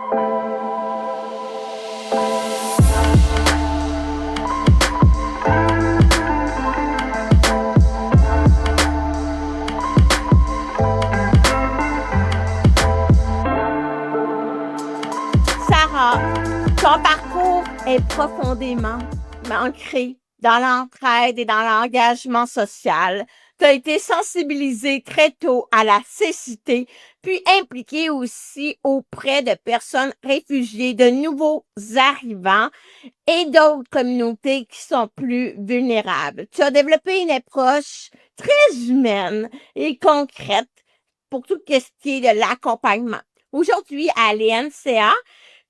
Sarah, ton parcours est profondément ancré dans l'entraide et dans l'engagement social. Tu as été sensibilisée très tôt à la cécité, puis impliquée aussi auprès de personnes réfugiées, de nouveaux arrivants et d'autres communautés qui sont plus vulnérables. Tu as développé une approche très humaine et concrète pour tout ce qui est de l'accompagnement. Aujourd'hui, à l'INCA,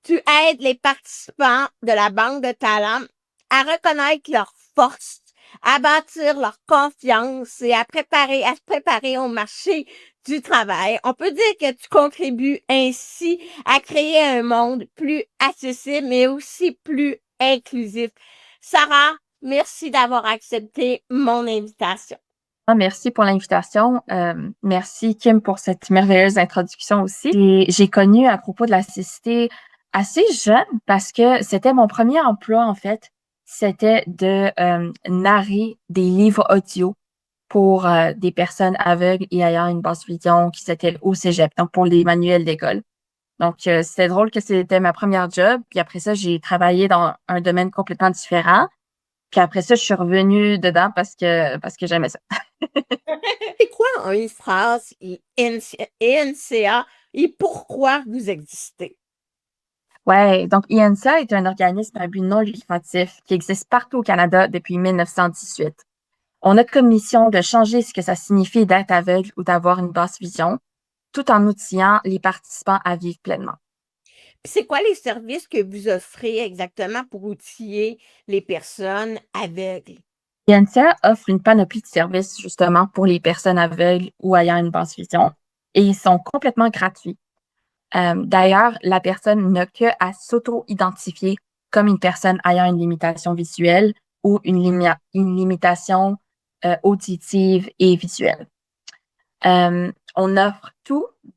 tu aides les participants de la banque de talent à reconnaître leurs forces, à bâtir leur confiance et à se préparer au marché du travail. On peut dire que tu contribues ainsi à créer un monde plus accessible, mais aussi plus inclusif. Sarah, merci d'avoir accepté mon invitation. Merci pour l'invitation. Merci Kim pour cette merveilleuse introduction aussi. J'ai connu à propos de la cécité assez jeune parce que c'était mon premier emploi en fait. C'était de narrer des livres audio pour des personnes aveugles et ayant une basse vision qui s'étaient au cégep, donc pour les manuels d'école. Donc c'était drôle que c'était ma première job. Puis après ça, j'ai travaillé dans un domaine complètement différent. Puis après ça, je suis revenue dedans parce que j'aimais ça. C'est quoi en une phrase INCA et pourquoi vous existez? Ouais, donc INSA est un organisme à but non lucratif qui existe partout au Canada depuis 1918. On a comme mission de changer ce que ça signifie d'être aveugle ou d'avoir une basse vision, tout en outillant les participants à vivre pleinement. Puis c'est quoi les services que vous offrez exactement pour outiller les personnes aveugles? INSA offre une panoplie de services justement pour les personnes aveugles ou ayant une basse vision et ils sont complètement gratuits. D'ailleurs, la personne n'a que à s'auto-identifier comme une personne ayant une limitation visuelle ou une limitation auditive et visuelle. On offre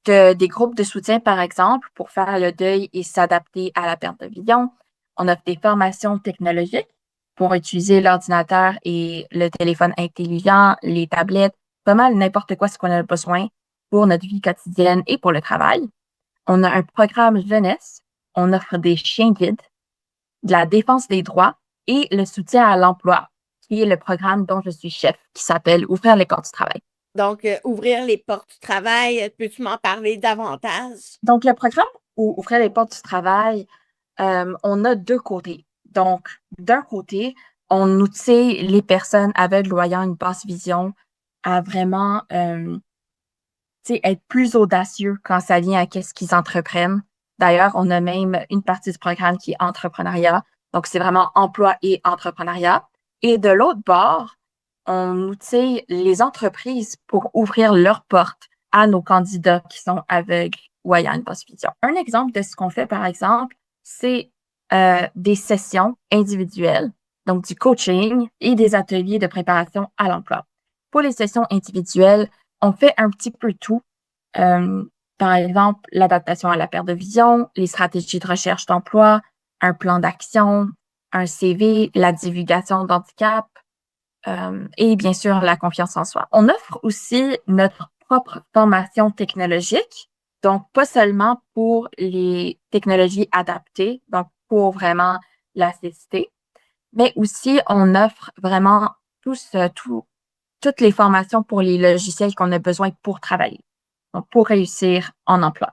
des groupes de soutien, par exemple, pour faire le deuil et s'adapter à la perte de vision. On offre des formations technologiques pour utiliser l'ordinateur et le téléphone intelligent, les tablettes, pas mal n'importe quoi ce qu'on a besoin pour notre vie quotidienne et pour le travail. On a un programme jeunesse, on offre des chiens guides, de la défense des droits et le soutien à l'emploi, qui est le programme dont je suis chef, qui s'appelle Ouvrir les portes du travail. Donc, ouvrir les portes du travail, peux-tu m'en parler davantage? Donc, le programme Ouvrir les portes du travail, on a deux côtés. Donc, d'un côté, on outille les personnes aveugles ou ayant une basse vision à vraiment être plus audacieux quand ça vient à qu'est-ce qu'ils entreprennent. D'ailleurs, on a même une partie du programme qui est entrepreneuriat. Donc, c'est vraiment emploi et entrepreneuriat. Et de l'autre bord, on outille les entreprises pour ouvrir leurs portes à nos candidats qui sont aveugles ou ayant une basse vision. Un exemple de ce qu'on fait, par exemple, c'est des sessions individuelles, donc du coaching et des ateliers de préparation à l'emploi. Pour les sessions individuelles, on fait un petit peu tout. Euh, Par exemple, l'adaptation à la perte de vision, les stratégies de recherche d'emploi, un plan d'action, un CV, la divulgation d'handicap et bien sûr la confiance en soi. On offre aussi notre propre formation technologique, donc pas seulement pour les technologies adaptées, donc pour vraiment la cécité, mais aussi on offre vraiment toutes les formations pour les logiciels qu'on a besoin pour travailler, donc pour réussir en emploi.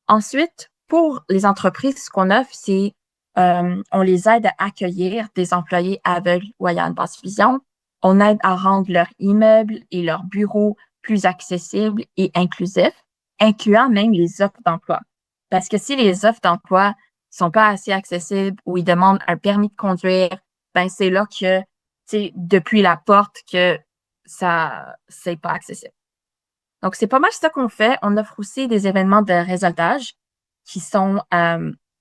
Ensuite, pour les entreprises, ce qu'on offre, c'est on les aide à accueillir des employés aveugles ou ayant une basse vision. On aide à rendre leur immeuble et leurs bureaux plus accessibles et inclusifs, incluant même les offres d'emploi. Parce que si les offres d'emploi sont pas assez accessibles ou ils demandent un permis de conduire, ben c'est là que, tu sais, depuis la porte que c'est pas accessible. Donc, c'est pas mal ça qu'on fait. On offre aussi des événements de réseautage qui sont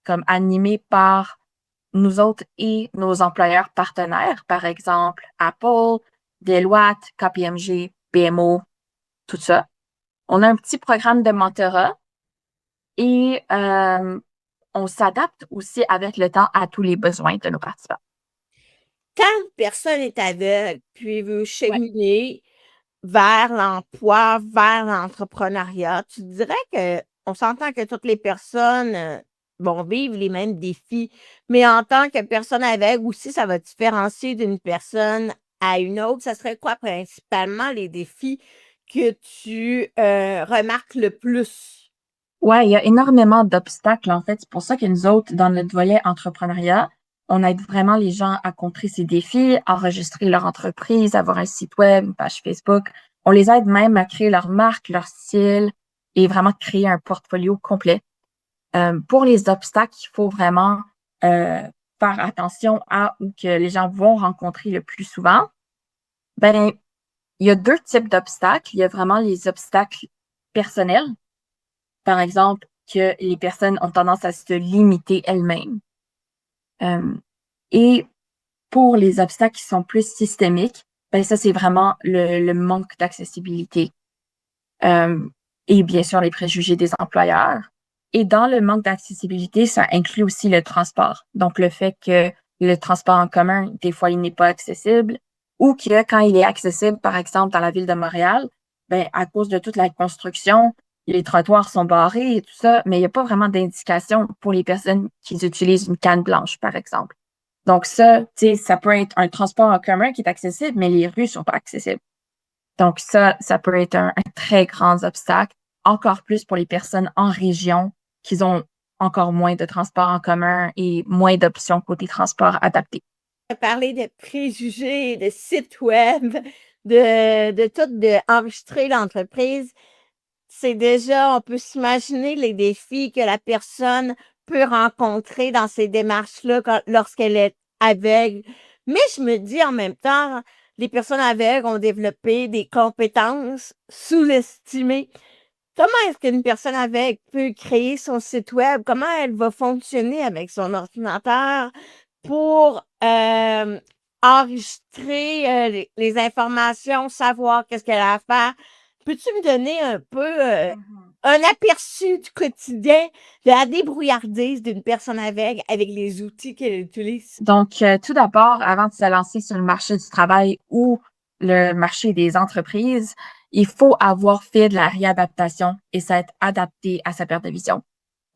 comme animés par nous autres et nos employeurs partenaires, par exemple Apple, Deloitte, KPMG, BMO, tout ça. On a un petit programme de mentorat et on s'adapte aussi avec le temps à tous les besoins de nos participants. Quand une personne est aveugle, puis veut Ouais. cheminer vers l'emploi, vers l'entrepreneuriat, tu dirais que on s'entend que toutes les personnes vont vivre les mêmes défis, mais en tant que personne aveugle aussi, ça va différencier d'une personne à une autre. Ça serait quoi principalement les défis que tu remarques le plus? Ouais, il y a énormément d'obstacles, en fait. C'est pour ça que nous autres, dans notre volet entrepreneuriat, on aide vraiment les gens à contrer ces défis, enregistrer leur entreprise, avoir un site web, une page Facebook. On les aide même à créer leur marque, leur style et vraiment créer un portfolio complet. Pour les obstacles, il faut vraiment euh, faire attention à ou que les gens vont rencontrer le plus souvent. Ben, il y a deux types d'obstacles. Il y a vraiment les obstacles personnels. Par exemple, que les personnes ont tendance à se limiter elles-mêmes. Euh, et pour les obstacles qui sont plus systémiques, ben ça, c'est vraiment le manque d'accessibilité. Euh, et bien sûr, les préjugés des employeurs. Et dans le manque d'accessibilité, ça inclut aussi le transport. Donc, le fait que le transport en commun, des fois, il n'est pas accessible ou que quand il est accessible, par exemple, dans la ville de Montréal, ben, à cause de toute la construction, les trottoirs sont barrés et tout ça, mais il n'y a pas vraiment d'indication pour les personnes qui utilisent une canne blanche, par exemple. Donc, ça, tu sais, ça peut être un transport en commun qui est accessible, mais les rues sont pas accessibles. Donc ça peut être un très grand obstacle, encore plus pour les personnes en région qui ont encore moins de transports en commun et moins d'options côté transport adaptés. Parler de préjugés, de sites web, de tout, d'enregistrer l'entreprise, c'est déjà, on peut s'imaginer les défis que la personne peut rencontrer dans ces démarches-là lorsqu'elle est aveugle. Mais je me dis en même temps, les personnes aveugles ont développé des compétences sous-estimées. Comment est-ce qu'une personne aveugle peut créer son site web? Comment elle va fonctionner avec son ordinateur pour enregistrer les informations, savoir qu'est-ce qu'elle a à faire? Peux-tu me donner un peu un aperçu du quotidien de la débrouillardise d'une personne aveugle avec les outils qu'elle utilise? Donc, tout d'abord, avant de se lancer sur le marché du travail ou le marché des entreprises, il faut avoir fait de la réadaptation et s'être adapté à sa perte de vision.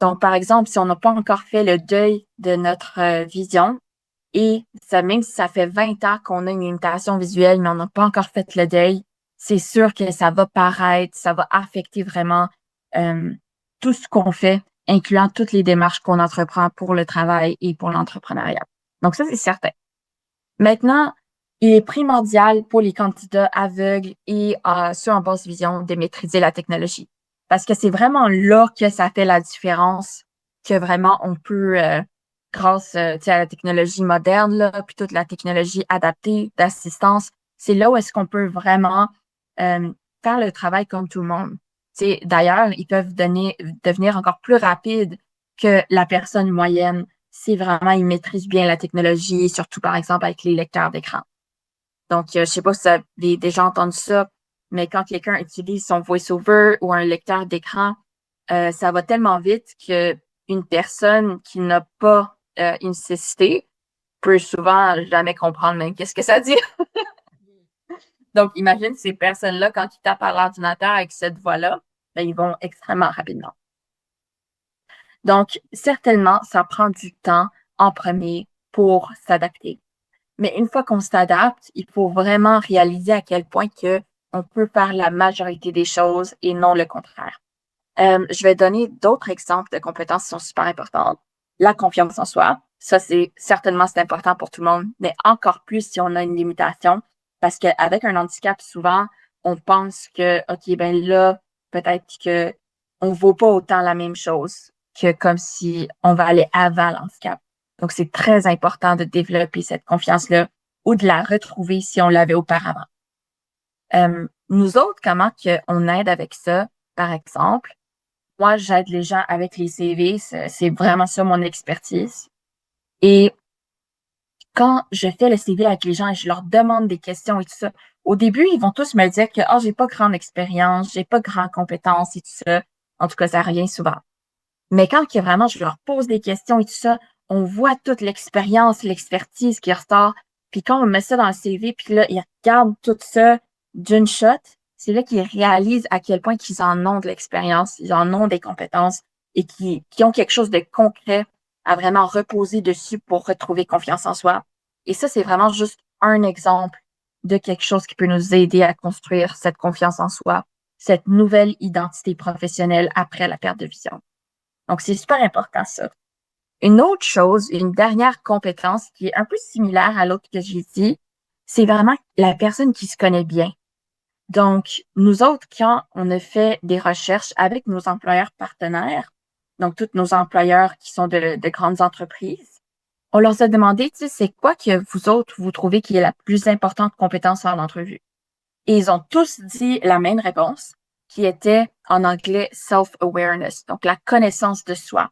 Donc, par exemple, si on n'a pas encore fait le deuil de notre vision, et ça, même si ça fait 20 ans qu'on a une limitation visuelle, mais on n'a pas encore fait le deuil, c'est sûr que ça va paraître, ça va affecter vraiment euh, tout ce qu'on fait, incluant toutes les démarches qu'on entreprend pour le travail et pour l'entrepreneuriat. Donc ça, c'est certain. Maintenant, il est primordial pour les candidats aveugles et ceux en basse vision de maîtriser la technologie. Parce que c'est vraiment là que ça fait la différence, que vraiment on peut, grâce à la technologie moderne, là, puis toute la technologie adaptée d'assistance, c'est là où est-ce qu'on peut vraiment faire le travail comme tout le monde. D'ailleurs, ils peuvent devenir encore plus rapides que la personne moyenne si vraiment ils maîtrisent bien la technologie, surtout par exemple avec les lecteurs d'écran. Donc, je sais pas si vous avez déjà entendu ça, mais quand quelqu'un utilise son voice-over ou un lecteur d'écran, ça va tellement vite que une personne qui n'a pas une nécessité peut souvent jamais comprendre même qu'est-ce que ça dit. Donc, imagine ces personnes-là, quand ils tapent à l'ordinateur avec cette voix-là, ben, ils vont extrêmement rapidement. Donc, certainement, ça prend du temps en premier pour s'adapter. Mais une fois qu'on s'adapte, il faut vraiment réaliser à quel point que on peut faire la majorité des choses et non le contraire. Je vais donner d'autres exemples de compétences qui sont super importantes. La confiance en soi. Ça, c'est important pour tout le monde, mais encore plus si on a une limitation. Parce qu'avec un handicap, souvent, on pense que, OK, ben là, peut-être que on vaut pas autant la même chose que comme si on va aller avant l'handicap. Donc, c'est très important de développer cette confiance-là ou de la retrouver si on l'avait auparavant. Nous autres, comment qu'on aide avec ça, par exemple? Moi, j'aide les gens avec les CV, c'est vraiment ça mon expertise. Et quand je fais le CV avec les gens et je leur demande des questions et tout ça, au début, ils vont tous me dire que j'ai pas grande expérience, j'ai pas grande compétence et tout ça. En tout cas, ça revient souvent. Mais quand que vraiment je leur pose des questions et tout ça, on voit toute l'expérience, l'expertise qui ressort. Puis quand on met ça dans le CV, puis là, ils regardent tout ça d'une shot, c'est là qu'ils réalisent à quel point qu'ils en ont de l'expérience, ils en ont des compétences et qui ont quelque chose de concret à vraiment reposer dessus pour retrouver confiance en soi. Et ça, c'est vraiment juste un exemple de quelque chose qui peut nous aider à construire cette confiance en soi, cette nouvelle identité professionnelle après la perte de vision. Donc, c'est super important, ça. Une autre chose, une dernière compétence qui est un peu similaire à l'autre que j'ai dit, c'est vraiment la personne qui se connaît bien. Donc, nous autres, quand on a fait des recherches avec nos employeurs partenaires, donc tous nos employeurs qui sont de grandes entreprises, on leur a demandé, tu sais, c'est quoi que vous autres, vous trouvez qui est la plus importante compétence en entrevue? Et ils ont tous dit la même réponse, qui était en anglais self-awareness, donc la connaissance de soi.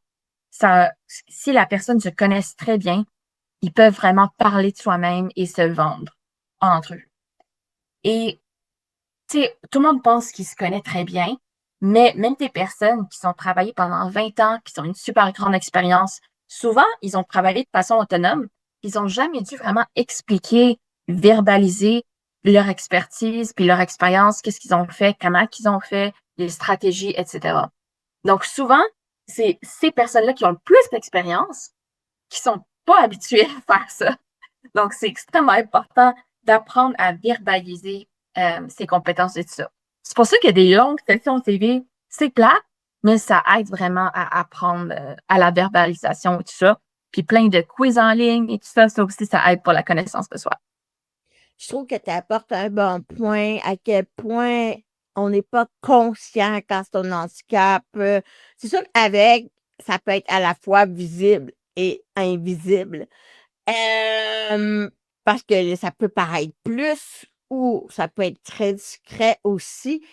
Ça, si la personne se connaisse très bien, ils peuvent vraiment parler de soi-même et se vendre en entrevue. Et tu sais, tout le monde pense qu'il se connaît très bien, mais même des personnes qui sont travaillées pendant 20 ans, qui ont une super grande expérience, souvent, ils ont travaillé de façon autonome, ils n'ont jamais dû vraiment expliquer, verbaliser leur expertise, puis leur expérience, qu'est-ce qu'ils ont fait, comment qu'ils ont fait, les stratégies, etc. Donc, souvent, c'est ces personnes-là qui ont le plus d'expérience qui sont pas habituées à faire ça. Donc, c'est extrêmement important d'apprendre à verbaliser ses compétences et tout ça. C'est pour ça qu'il y a des longues sessions CV, c'est plate, mais ça aide vraiment à apprendre à la verbalisation et tout ça. Puis plein de quiz en ligne et tout ça, ça aussi, ça aide pour la connaissance de soi. Je trouve que tu apportes un bon point, à quel point on n'est pas conscient quand c'est un handicap. C'est sûr qu'avec, ça peut être à la fois visible et invisible. Euh, Parce que ça peut paraître plus ou ça peut être très discret aussi.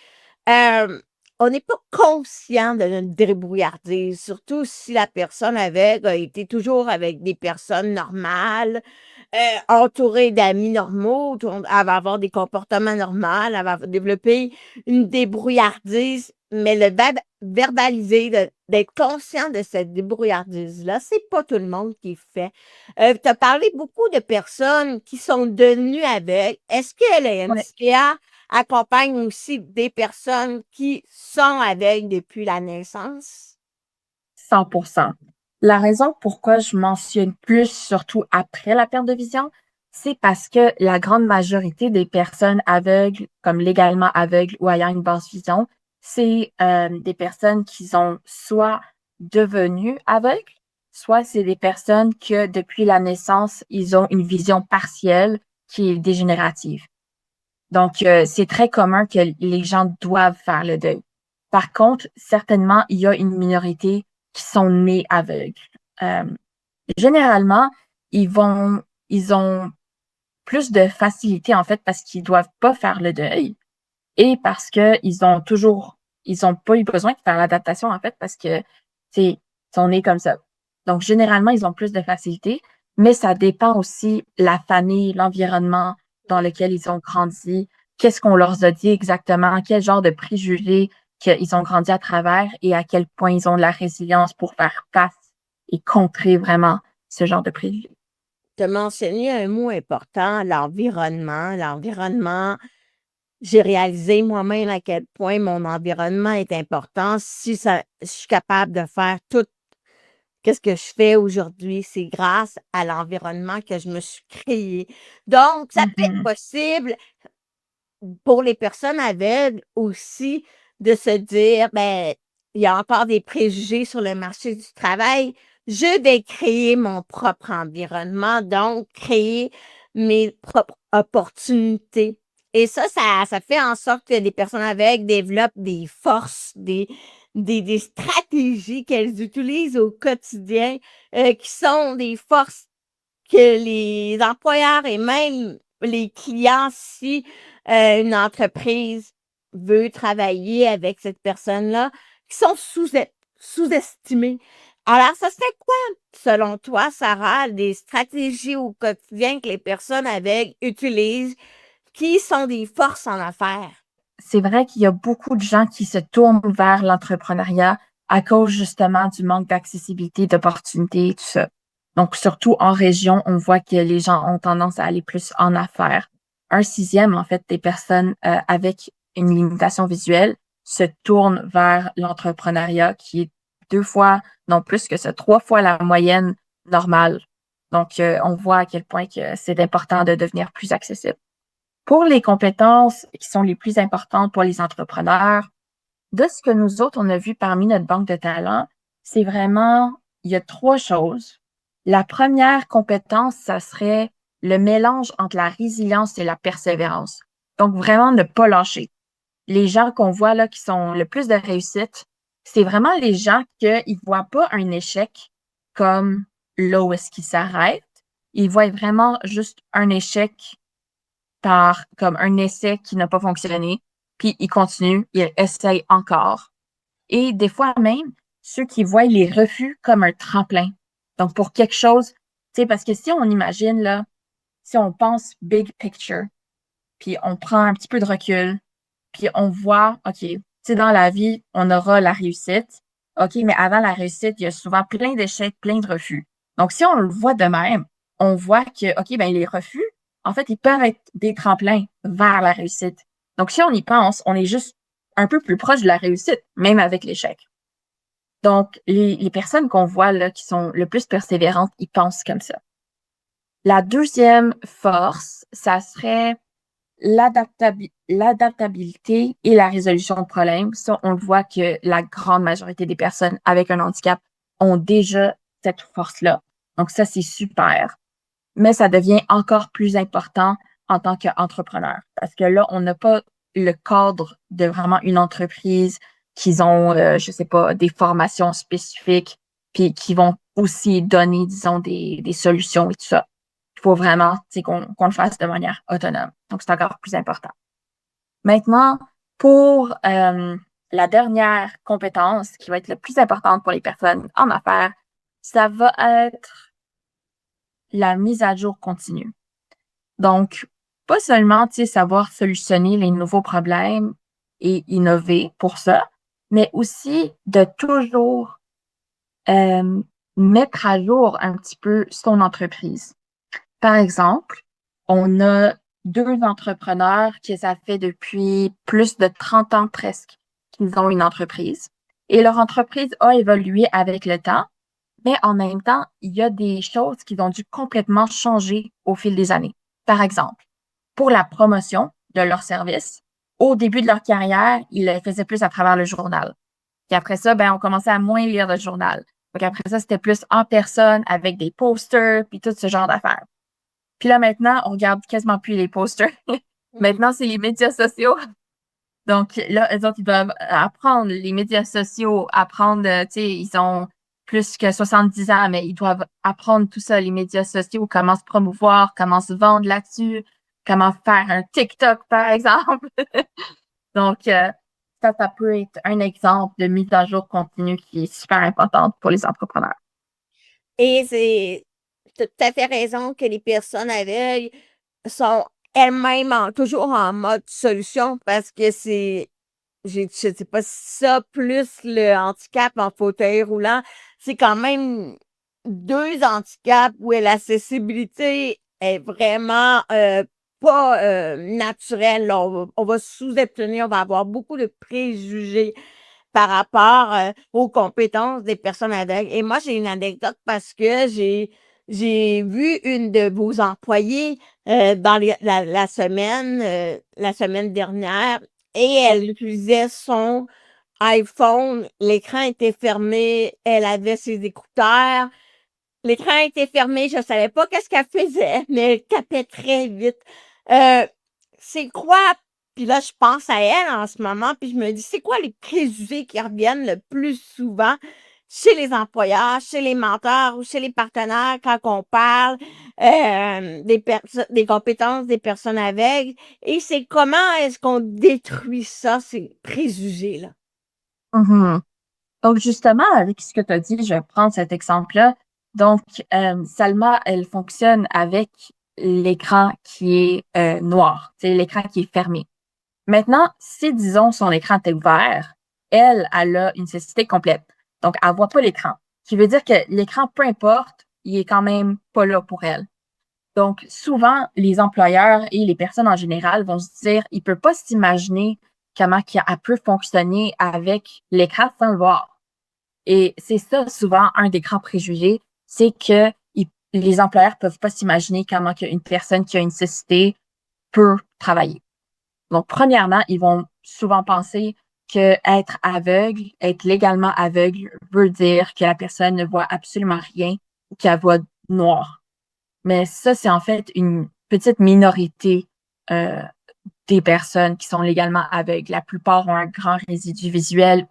Euh, on n'est pas conscient de notre débrouillardise, surtout si la personne avec a été toujours avec des personnes normales, entourée d'amis normaux, elle va avoir des comportements normaux, elle va développer une débrouillardise, mais verbaliser, d'être conscient de cette débrouillardise-là, c'est pas tout le monde qui fait. Tu as parlé beaucoup de personnes qui sont devenues avec. Est-ce que la Ouais, MCA accompagne aussi des personnes qui sont aveugles depuis la naissance? 100%. La raison pourquoi je mentionne plus, surtout après la perte de vision, c'est parce que la grande majorité des personnes aveugles, comme légalement aveugles ou ayant une basse vision, c'est des personnes qui ont soit devenues aveugles, soit c'est des personnes que depuis la naissance, ils ont une vision partielle qui est dégénérative. Donc, c'est très commun que les gens doivent faire le deuil. Par contre, certainement, il y a une minorité qui sont nés aveugles. Euh, Généralement, ils ont plus de facilité, en fait, parce qu'ils doivent pas faire le deuil et parce que ils ont pas eu besoin de faire l'adaptation, en fait, parce que, ils sont nés comme ça. Donc, généralement, ils ont plus de facilité, mais ça dépend aussi la famille, l'environnement dans lequel ils ont grandi, qu'est-ce qu'on leur a dit exactement, quel genre de préjugés qu'ils ont grandi à travers et à quel point ils ont de la résilience pour faire face et contrer vraiment ce genre de préjugés. Tu as mentionné un mot important, l'environnement. L'environnement, j'ai réalisé moi-même à quel point mon environnement est important. Si ça, je suis capable de faire tout ce que je fais aujourd'hui, c'est grâce à l'environnement que je me suis créé. Donc, ça peut être Mhm. possible pour les personnes aveugles aussi de se dire, ben, il y a encore des préjugés sur le marché du travail. Je vais créer mon propre environnement, donc créer mes propres opportunités. Et ça fait en sorte que les personnes aveugles développent des forces, des stratégies qu'elles utilisent au quotidien, qui sont des forces que les employeurs et même les clients, si une entreprise veut travailler avec cette personne-là, qui sont sous-estimés. Alors, ça serait quoi, selon toi, Sarah, des stratégies au quotidien que les personnes avec utilisent qui sont des forces en affaires? C'est vrai qu'il y a beaucoup de gens qui se tournent vers l'entrepreneuriat à cause justement du manque d'accessibilité, d'opportunités, tout ça. Donc, surtout en région, on voit que les gens ont tendance à aller plus en affaires. Un sixième, en fait, des personnes avec une limitation visuelle se tournent vers l'entrepreneuriat qui est 2 fois, non plus que ça, 3 fois la moyenne normale. Donc, on voit à quel point que c'est important de devenir plus accessible. Pour les compétences qui sont les plus importantes pour les entrepreneurs, de ce que nous autres, on a vu parmi notre banque de talents, c'est vraiment, il y a 3 choses. La première compétence, ça serait le mélange entre la résilience et la persévérance. Donc, vraiment ne pas lâcher. Les gens qu'on voit là qui sont le plus de réussite, c'est vraiment les gens qui ne voient pas un échec comme là où est-ce qu'ils s'arrêtent. Ils voient vraiment juste un échec par comme un essai qui n'a pas fonctionné, puis ils continuent, ils essayent encore. Et des fois même, ceux qui voient les refus comme un tremplin. Donc, pour quelque chose, tu sais, parce que si on imagine, là, si on pense big picture, puis on prend un petit peu de recul, puis on voit, OK, tu sais, dans la vie, on aura la réussite. OK, mais avant la réussite, il y a souvent plein d'échecs, plein de refus. Donc, si on le voit de même, on voit que, OK, ben les refus, en fait, ils peuvent être des tremplins vers la réussite. Donc, si on y pense, on est juste un peu plus proche de la réussite, même avec l'échec. Donc, les personnes qu'on voit là, qui sont le plus persévérantes, ils pensent comme ça. La deuxième force, ça serait l'adaptabilité et la résolution de problèmes. Ça, on le voit que la grande majorité des personnes avec un handicap ont déjà cette force-là. Donc, ça, c'est super. Mais ça devient encore plus important en tant qu'entrepreneur parce que là, on n'a pas le cadre de vraiment une entreprise qu'ils ont, je sais pas, des formations spécifiques puis qui vont aussi donner, disons, des solutions et tout ça. Il faut vraiment qu'on le fasse de manière autonome. Donc, c'est encore plus important. Maintenant, pour la dernière compétence qui va être la plus importante pour les personnes en affaires, ça va être la mise à jour continue. Donc, pas seulement, savoir solutionner les nouveaux problèmes et innover pour ça, mais aussi de toujours euh, mettre à jour un petit peu son entreprise. Par exemple, on a 2 entrepreneurs qui ça fait depuis plus de 30 ans presque qu'ils ont une entreprise. Et leur entreprise a évolué avec le temps, mais en même temps, il y a des choses qui ont dû complètement changer au fil des années. Par exemple, pour la promotion de leurs services, au début de leur carrière, ils le faisaient plus à travers le journal. Puis après ça, ben, on commençait à moins lire le journal. Donc après ça, c'était plus en personne avec des posters puis tout ce genre d'affaires. Puis là, maintenant, on regarde quasiment plus les posters. Maintenant, c'est les médias sociaux. Donc là, eux autres, ils doivent apprendre les médias sociaux, apprendre, tu sais, ils ont plus que 70 ans, mais ils doivent apprendre tout ça, les médias sociaux, comment se promouvoir, comment se vendre là-dessus, comment faire un TikTok, par exemple. Donc, ça peut être un exemple de mise à jour continue qui est super importante pour les entrepreneurs. Et c'est tu as tout à fait raison que les personnes aveugles sont elles-mêmes toujours en mode solution parce que je sais pas si ça, plus le handicap en fauteuil roulant, c'est quand même 2 handicaps où l'accessibilité est vraiment pas naturelle. Là. On va sous-estimer, on va avoir beaucoup de préjugés par rapport aux compétences des personnes aveugles. Et moi, j'ai une anecdote parce que j'ai vu une de vos employées dans la semaine dernière, et elle utilisait son iPhone. L'écran était fermé, elle avait ses écouteurs. L'écran était fermé, je savais pas qu'est-ce qu'elle faisait, mais elle tapait très vite. Euh, c'est quoi, puis là, je pense à elle en ce moment, puis je me dis, c'est quoi les préjugés qui reviennent le plus souvent chez les employeurs, chez les mentors ou chez les partenaires quand on parle des compétences des personnes aveugles, et c'est comment est-ce qu'on détruit ça, ces préjugés-là? Mhm. Donc, justement, avec ce que tu as dit, je vais prendre cet exemple-là. Donc, Salma, elle fonctionne avec l'écran qui est noir, c'est l'écran qui est fermé. Maintenant, si, disons, son écran est ouvert, elle a une cécité complète. Donc, elle voit pas l'écran. Ce qui veut dire que l'écran, peu importe, il est quand même pas là pour elle. Donc, souvent, les employeurs et les personnes en général vont se dire, il peut pas s'imaginer comment elle peut fonctionner avec l'écran sans le voir. Et c'est ça, souvent, un des grands préjugés, c'est que les employeurs peuvent pas s'imaginer comment une personne qui a une cécité peut travailler. Donc, premièrement, ils vont souvent penser que être aveugle, être légalement aveugle, veut dire que la personne ne voit absolument rien ou qu'elle voit noir. Mais ça, c'est en fait une petite minorité euh, des personnes qui sont légalement aveugles. La plupart ont un grand résidu visuel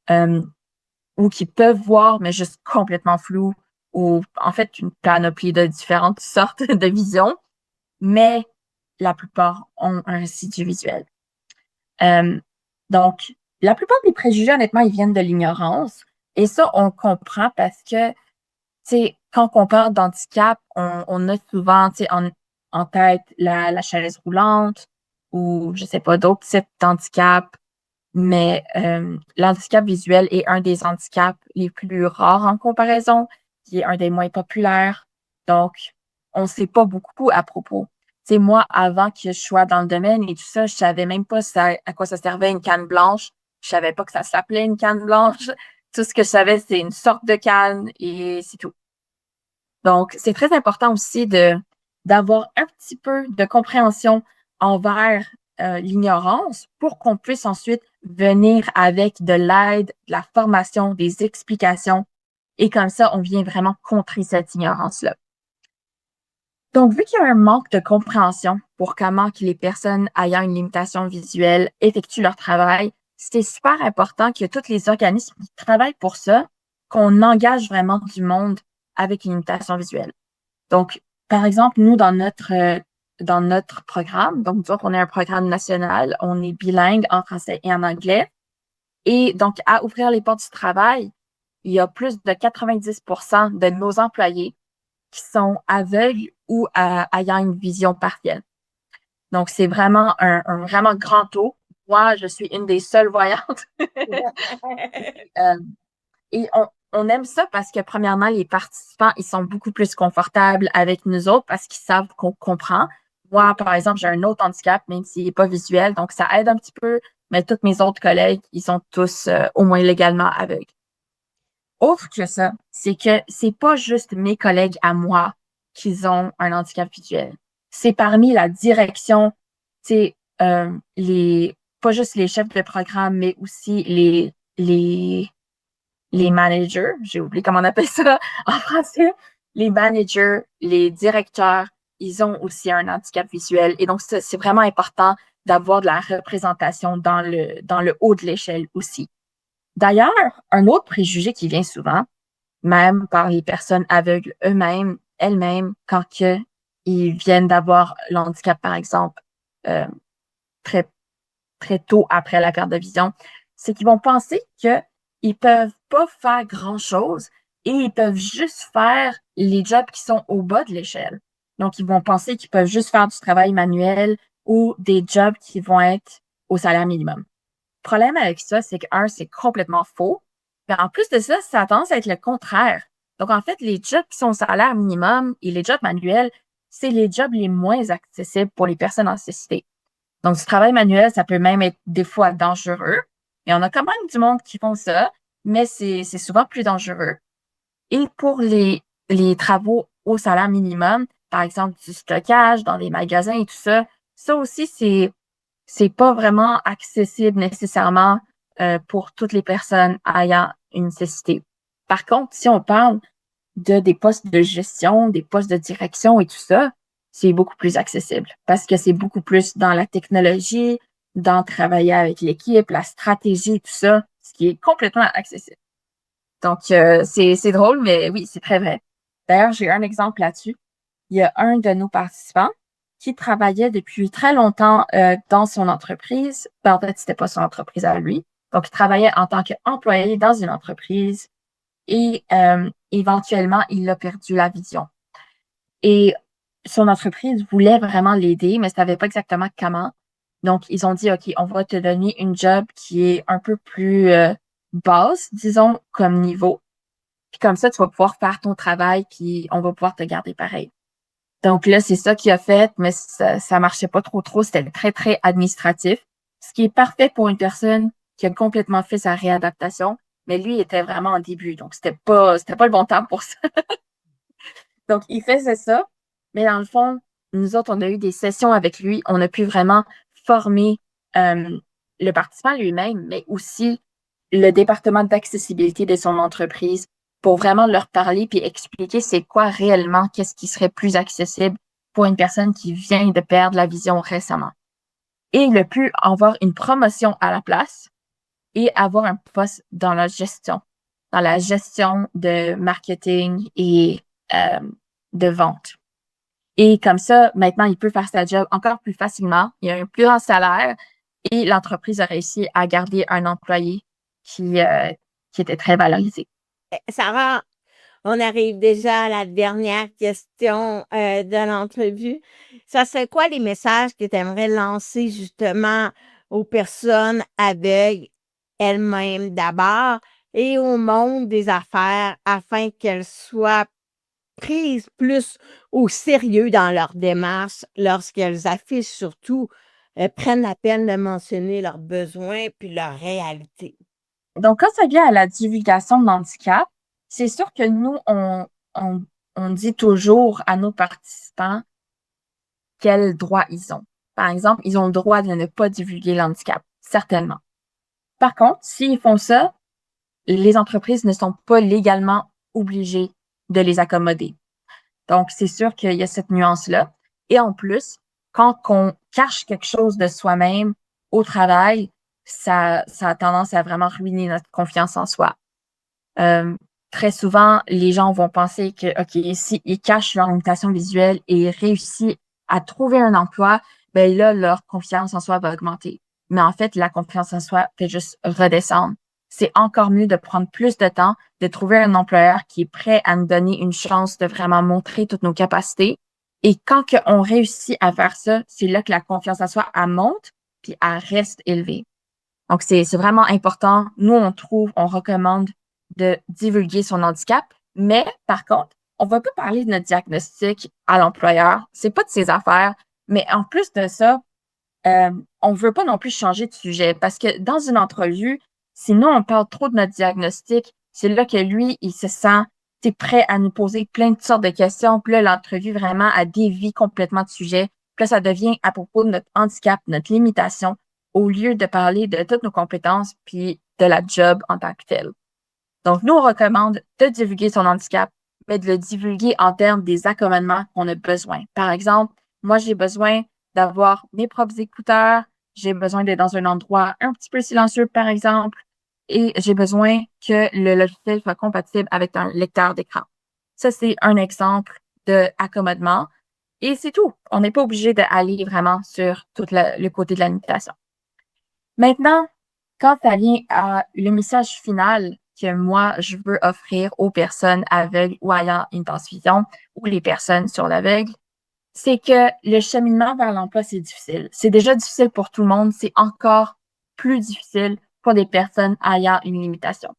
euh, ou qui peuvent voir, mais juste complètement flou, ou en fait une panoplie de différentes sortes de visions, mais la plupart ont un résidu visuel. Euh, donc, la plupart des préjugés, honnêtement, ils viennent de l'ignorance. Et ça, on comprend parce que, tu sais, quand on parle d'handicap, on a souvent, tu sais, en tête la chaise roulante ou, je sais pas, d'autres types d'handicap. Mais l'handicap visuel est un des handicaps les plus rares en comparaison, qui est un des moins populaires. Donc, on ne sait pas beaucoup à propos. Tu sais, moi, avant que je sois dans le domaine et tout ça, je savais même pas à quoi ça servait une canne blanche. Je savais pas que ça s'appelait une canne blanche. Tout ce que je savais, c'est une sorte de canne et c'est tout. Donc, c'est très important aussi d'avoir un petit peu de compréhension envers l'ignorance pour qu'on puisse ensuite venir avec de l'aide, de la formation, des explications. Et comme ça, on vient vraiment contrer cette ignorance-là. Donc, vu qu'il y a un manque de compréhension pour comment que les personnes ayant une limitation visuelle effectuent leur travail, c'est super important que tous les organismes qui travaillent pour ça, qu'on engage vraiment du monde avec une limitation visuelle. Donc, par exemple, nous, dans notre programme, donc, disons qu'on est un programme national, on est bilingue en français et en anglais. Et donc, à ouvrir les portes du travail, il y a plus de 90% de nos employés qui sont aveugles ou ayant une vision partielle. Donc, c'est vraiment un vraiment grand taux. Moi, je suis une des seules voyantes. Euh, et on aime ça parce que, premièrement, les participants, ils sont beaucoup plus confortables avec nous autres parce qu'ils savent qu'on comprend. Moi, par exemple, j'ai un autre handicap, même s'il n'est pas visuel, donc ça aide un petit peu, mais tous mes autres collègues, ils sont tous au moins légalement aveugles. Autre que ça, c'est que c'est pas juste mes collègues à moi qui ont un handicap visuel. C'est parmi la direction, c'est pas juste les chefs de programme, mais aussi les managers, j'ai oublié comment on appelle ça en français, les managers, les directeurs, ils ont aussi un handicap visuel. Et donc, c'est vraiment important d'avoir de la représentation dans le haut de l'échelle aussi. D'ailleurs, un autre préjugé qui vient souvent, même par les personnes aveugles eux-mêmes, elles-mêmes, quand ils viennent d'avoir l'handicap, par exemple, euh, très, très tôt après la perte de vision, c'est qu'ils vont penser qu'ils peuvent pas faire grand-chose et ils peuvent juste faire les jobs qui sont au bas de l'échelle. Donc, ils vont penser qu'ils peuvent juste faire du travail manuel ou des jobs qui vont être au salaire minimum. Le problème avec ça, c'est que, un, c'est complètement faux. Mais en plus de ça, ça a tendance à être le contraire. Donc, en fait, les jobs qui sont au salaire minimum et les jobs manuels, c'est les jobs les moins accessibles pour les personnes en nécessité. Donc, du travail manuel, ça peut même être des fois dangereux. Et on a quand même du monde qui font ça, mais c'est souvent plus dangereux. Et pour les travaux au salaire minimum, par exemple du stockage dans des magasins et tout ça, ça aussi, c'est pas vraiment accessible nécessairement pour toutes les personnes ayant une nécessité. Par contre, si on parle des postes de gestion, des postes de direction et tout ça, c'est beaucoup plus accessible parce que c'est beaucoup plus dans la technologie, dans travailler avec l'équipe, la stratégie, tout ça, ce qui est complètement accessible. Donc, c'est drôle, mais oui, c'est très vrai. D'ailleurs, j'ai un exemple là-dessus. Il y a un de nos participants qui travaillait depuis très longtemps dans son entreprise. Ben, en fait, c'était pas son entreprise à lui. Donc, il travaillait en tant qu'employé dans une entreprise et éventuellement, il a perdu la vision. Et son entreprise voulait vraiment l'aider, mais ne savait pas exactement comment. Donc, ils ont dit, OK, on va te donner une job qui est un peu plus base, disons, comme niveau. Puis comme ça, tu vas pouvoir faire ton travail, puis on va pouvoir te garder pareil. Donc là, c'est ça qu'il a fait, mais ça marchait pas trop. C'était très, très administratif. Ce qui est parfait pour une personne qui a complètement fait sa réadaptation, mais lui était vraiment en début, donc c'était pas le bon temps pour ça. Donc, il faisait ça, mais dans le fond, nous autres, on a eu des sessions avec lui. On a pu vraiment former le participant lui-même, mais aussi le département d'accessibilité de son entreprise pour vraiment leur parler puis expliquer c'est quoi réellement, qu'est-ce qui serait plus accessible pour une personne qui vient de perdre la vision récemment. Et il a pu avoir une promotion à la place et avoir un poste dans la gestion de marketing et euh, de vente. Et comme ça, maintenant, il peut faire sa job encore plus facilement. Il a un plus grand salaire et l'entreprise a réussi à garder un employé qui était très valorisé. Sarah, on arrive déjà à la dernière question de l'entrevue. Ça serait quoi les messages que tu aimerais lancer justement aux personnes aveugles elles-mêmes d'abord et au monde des affaires afin qu'elles soient prises plus au sérieux dans leur démarche lorsqu'elles affichent surtout, prennent la peine de mentionner leurs besoins puis leurs réalités? Donc, quand ça vient à la divulgation de l'handicap, c'est sûr que nous, on, on dit toujours à nos participants quels droits ils ont. Par exemple, ils ont le droit de ne pas divulguer l'handicap, certainement. Par contre, s'ils font ça, les entreprises ne sont pas légalement obligées de les accommoder. Donc, c'est sûr qu'il y a cette nuance-là. Et en plus, quand on cache quelque chose de soi-même au travail, ça a tendance à vraiment ruiner notre confiance en soi. Euh, Très souvent, les gens vont penser que, OK, s'ils cachent leur limitation visuelle et réussissent à trouver un emploi, ben là, leur confiance en soi va augmenter. Mais en fait, la confiance en soi fait juste redescendre. C'est encore mieux de prendre plus de temps, de trouver un employeur qui est prêt à nous donner une chance de vraiment montrer toutes nos capacités. Et quand on réussit à faire ça, c'est là que la confiance en soi, elle monte, puis elle reste élevée. Donc, c'est vraiment important. Nous, on recommande de divulguer son handicap, mais par contre, on va pas parler de notre diagnostic à l'employeur. C'est pas de ses affaires. Mais en plus de ça, on veut pas non plus changer de sujet parce que dans une entrevue, sinon on parle trop de notre diagnostic, c'est là que lui, il se sent prêt à nous poser plein de sortes de questions. Puis là, l'entrevue vraiment a dévie complètement de sujet. Puis là, ça devient à propos de notre handicap, notre limitation, au lieu de parler de toutes nos compétences puis de la job en tant que telle. Donc, nous, on recommande de divulguer son handicap, mais de le divulguer en termes des accommodements qu'on a besoin. Par exemple, moi, j'ai besoin d'avoir mes propres écouteurs, j'ai besoin d'être dans un endroit un petit peu silencieux, par exemple, et j'ai besoin que le logiciel soit compatible avec un lecteur d'écran. Ça, c'est un exemple de accommodement. Et c'est tout. On n'est pas obligé d'aller vraiment sur tout le côté de la limitation. Maintenant, quand ça vient à le message final que moi, je veux offrir aux personnes aveugles ou ayant une basse vision ou les personnes sur l'aveugle, c'est que le cheminement vers l'emploi, c'est difficile. C'est déjà difficile pour tout le monde. C'est encore plus difficile pour des personnes ayant une limitation.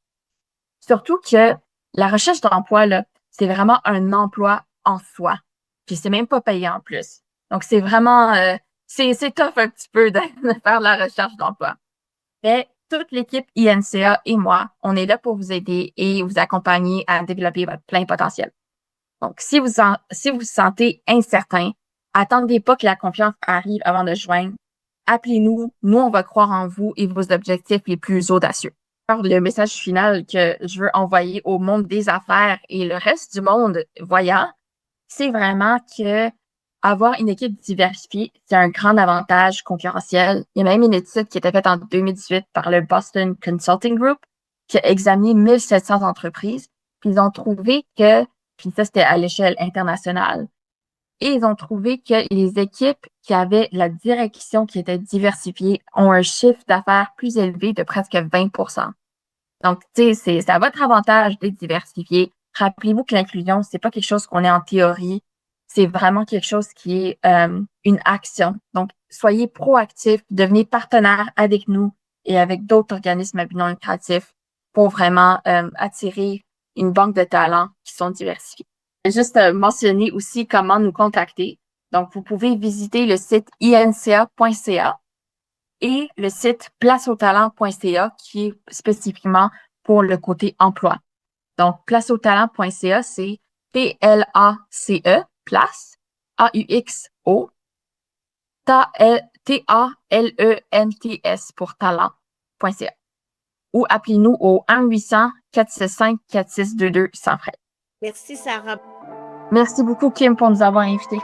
Surtout que la recherche d'emploi, là, c'est vraiment un emploi en soi. Puis c'est même pas payé en plus. Donc, c'est vraiment, c'est tough un petit peu de faire la recherche d'emploi. Mais toute l'équipe INCA et moi, on est là pour vous aider et vous accompagner à développer votre plein potentiel. Donc, si vous vous sentez incertain, attendez pas que la confiance arrive avant de joindre. Appelez-nous. Nous, on va croire en vous et vos objectifs les plus audacieux. Alors, le message final que je veux envoyer au monde des affaires et le reste du monde voyant, c'est vraiment que avoir une équipe diversifiée, c'est un grand avantage concurrentiel. Il y a même une étude qui a été faite en 2018 par le Boston Consulting Group qui a examiné 1700 entreprises. Puis ils ont trouvé que, puis ça c'était à l'échelle internationale, et ils ont trouvé que les équipes qui avaient la direction qui était diversifiée ont un chiffre d'affaires plus élevé de presque 20%. Donc, tu sais, c'est à votre avantage d'être diversifié. Rappelez-vous que l'inclusion, c'est pas quelque chose qu'on est en théorie, c'est vraiment quelque chose qui est une action. Donc, soyez proactifs, devenez partenaires avec nous et avec d'autres organismes à but non lucratif pour vraiment attirer une banque de talents qui sont diversifiés. Je vais juste mentionner aussi comment nous contacter. Donc, vous pouvez visiter le site inca.ca et le site placeautalent.ca qui est spécifiquement pour le côté emploi. Donc, placeautalent.ca, c'est P-L-A-C-E, place, A-U-X-O, T-A-L-E-N-T-S pour talent.ca. Ou appelez-nous au 1-800-465-4622 sans frais. Merci, Sarah. Merci beaucoup, Kim, pour nous avoir invités.